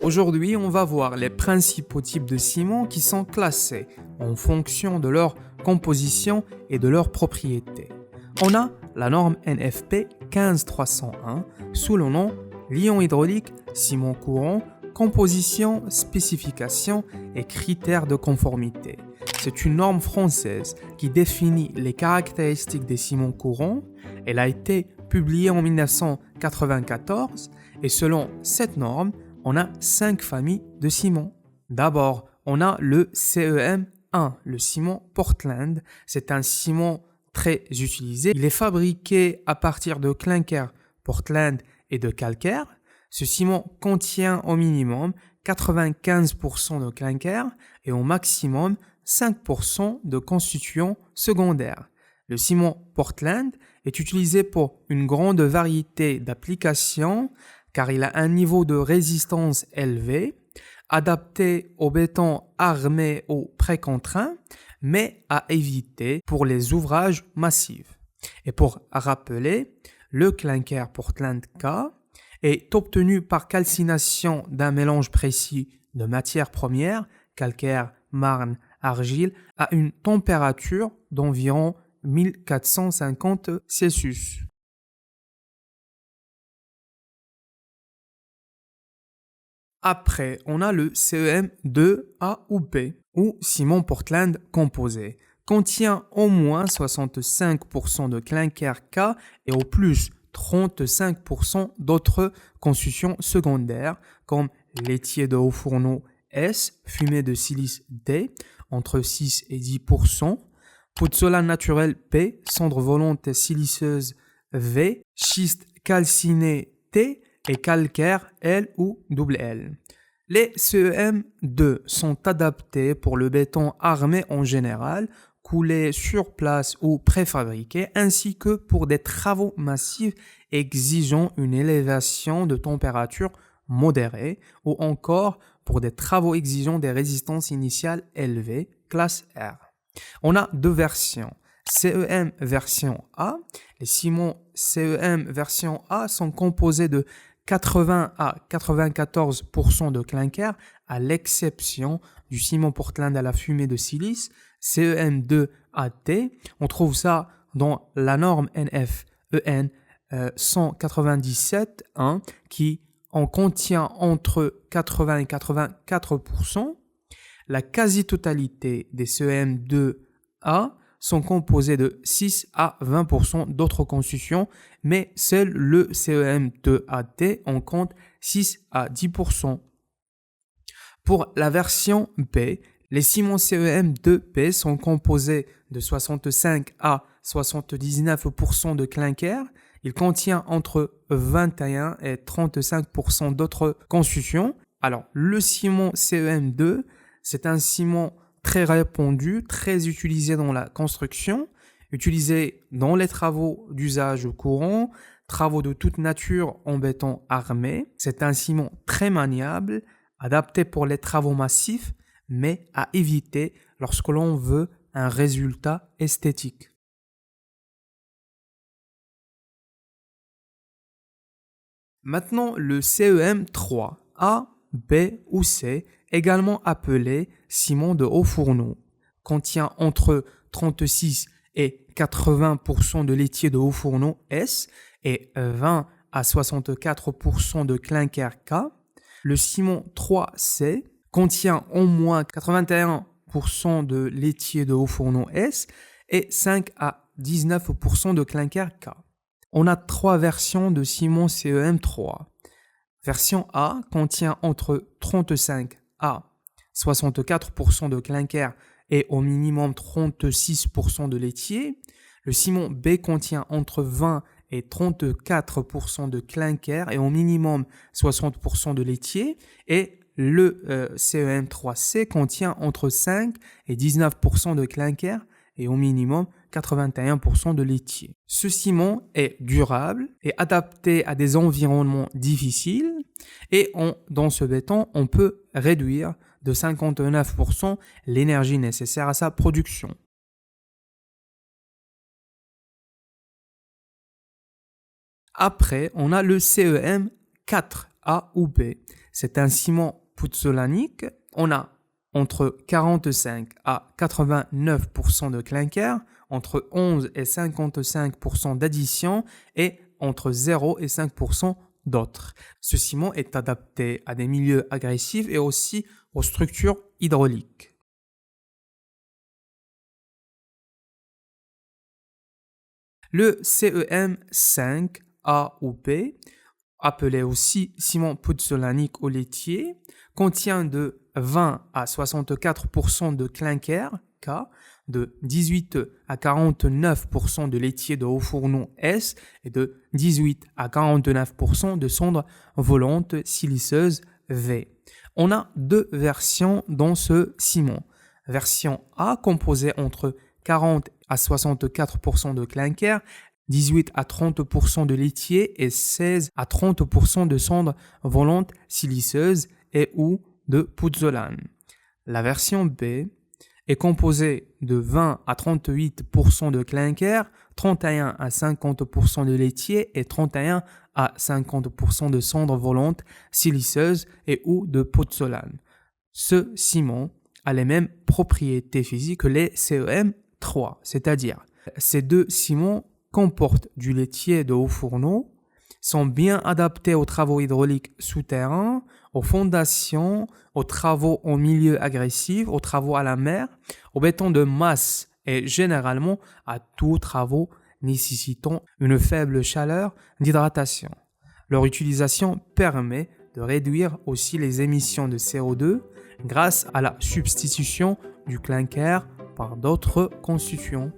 Aujourd'hui, on va voir les principaux types de ciments qui sont classés en fonction de leur composition et de leurs propriétés. On a la norme NFP 15301 sous le nom l'ion hydraulique, ciment courant, composition, spécification et critères de conformité. C'est une norme française qui définit les caractéristiques des ciments courants. Elle a été publiée en 1994 et selon cette norme, on a 5 familles de ciments. D'abord, on a le CEM1, le ciment Portland. C'est un ciment très utilisé. Il est fabriqué à partir de clinker Portland et de calcaire. Ce ciment contient au minimum 95% de clinker et au maximum 5% de constituants secondaires. Le ciment Portland est utilisé pour une grande variété d'applications car il a un niveau de résistance élevé, adapté au béton armé ou précontraint, mais à éviter pour les ouvrages massifs. Et pour rappeler, le clinker Portland K est obtenu par calcination d'un mélange précis de matières premières, calcaire, marne, argile, à une température d'environ 1450 Celsius. Après, on a le CEM2A ou B, ou ciment Portland composé. Contient au moins 65% de clinker K et au plus 35% d'autres constituants secondaires comme laitier de haut fourneau S, fumée de silice D, entre 6 et 10%, pouzzolane naturelle P, cendre volante siliceuse V, schiste calciné T, et calcaire L ou L. Les CEM2 sont adaptés pour le béton armé en général, coulé sur place ou préfabriqué, ainsi que pour des travaux massifs exigeant une élévation de température modérée, ou encore pour des travaux exigeant des résistances initiales élevées, classe R. On a deux versions. CEM version A. Les ciments CEM version A sont composés de 80 à 94% de clinker, à l'exception du ciment Portland à la fumée de silice, CEM2AT. On trouve ça dans la norme NFEN 197.1 qui en contient entre 80 et 84%. La quasi-totalité des CEM2A sont composés de 6 à 20% d'autres constituants, mais seul le CEM2AT en compte 6 à 10%. Pour la version B, les ciments CEM2P sont composés de 65 à 79% de clinker. Il contient entre 21 et 35% d'autres constituants. Alors, le ciment CEM2, c'est un ciment très répandu, très utilisé dans la construction, utilisé dans les travaux d'usage courant, travaux de toute nature en béton armé. C'est un ciment très maniable, adapté pour les travaux massifs, mais à éviter lorsque l'on veut un résultat esthétique. Maintenant, le CEM3, A, B ou C, également appelé ciment de haut fourneau, contient entre 36 et 80% de laitier de haut fourneau S et 20 à 64% de clinker K. Le ciment 3C contient au moins 81% de laitier de haut fourneau S et 5 à 19% de clinker K. On a trois versions de ciment CEM3. Version A contient entre 35 à 64% de clinker et au minimum 36% de laitier. Le ciment B contient entre 20 et 34% de clinker et au minimum 60% de laitier. Et le CEM3C contient entre 5 et 19% de clinker et au minimum 81% de laitier. Ce ciment est durable et adapté à des environnements difficiles et dans ce béton, on peut réduire de 59% l'énergie nécessaire à sa production. Après, on a le CEM 4A ou B. c'est un ciment pouzzolanique. On a entre 45 à 89% de clinker, entre 11 et 55% d'addition et entre 0 et 5% d'autres. Ce ciment est adapté à des milieux agressifs et aussi aux structures hydrauliques. Le CEM 5A ou B, appelé aussi ciment pouzzolanique ou laitier, contient de 20 à 64% de clinker, K, de 18 à 49% de laitier de haut fourneau, S, et de 18 à 49% de cendres volantes siliceuses, V. On a deux versions dans ce ciment. Version A composée entre 40 à 64% de clinker, 18 à 30% de laitier et 16 à 30% de cendres volantes siliceuses et ou de pouzzolane. La version B est composée de 20 à 38% de clinker, 31 à 50% de laitier et 31 à 50% de cendres volantes siliceuses et ou de pouzzolane. Ce ciment a les mêmes propriétés physiques que les CEM 3, c'est-à-dire ces deux ciments comportent du laitier de haut fourneau, sont bien adaptés aux travaux hydrauliques souterrains, aux fondations, aux travaux en milieu agressif, aux travaux à la mer, aux bétons de masse et généralement à tous travaux nécessitant une faible chaleur d'hydratation. Leur utilisation permet de réduire aussi les émissions de CO2 grâce à la substitution du clinker par d'autres constituants.